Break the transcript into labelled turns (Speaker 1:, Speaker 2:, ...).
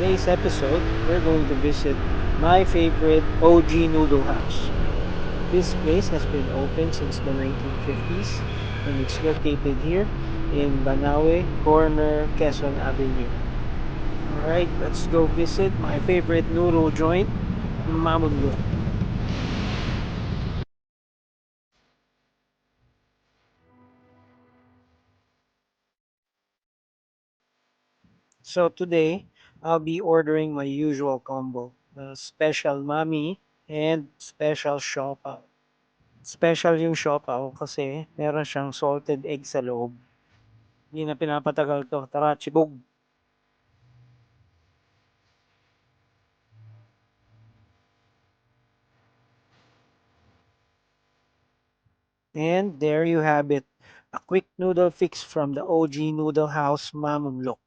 Speaker 1: today's episode, we're going to visit my favorite OG Noodle House. This place has been open since the 1950s and it's located here in Banawe Corner, Quezon Avenue. Alright, let's go visit my favorite noodle joint, Mamudlo. So today, I'll be ordering my usual combo, the special mami and special siopaw. Special yung siopaw kasi meron siyang salted egg sa loob. Hindi na pinapatagal 'to, tara chibog! And there you have it, a quick noodle fix from the OG Noodle House, Mamamlok.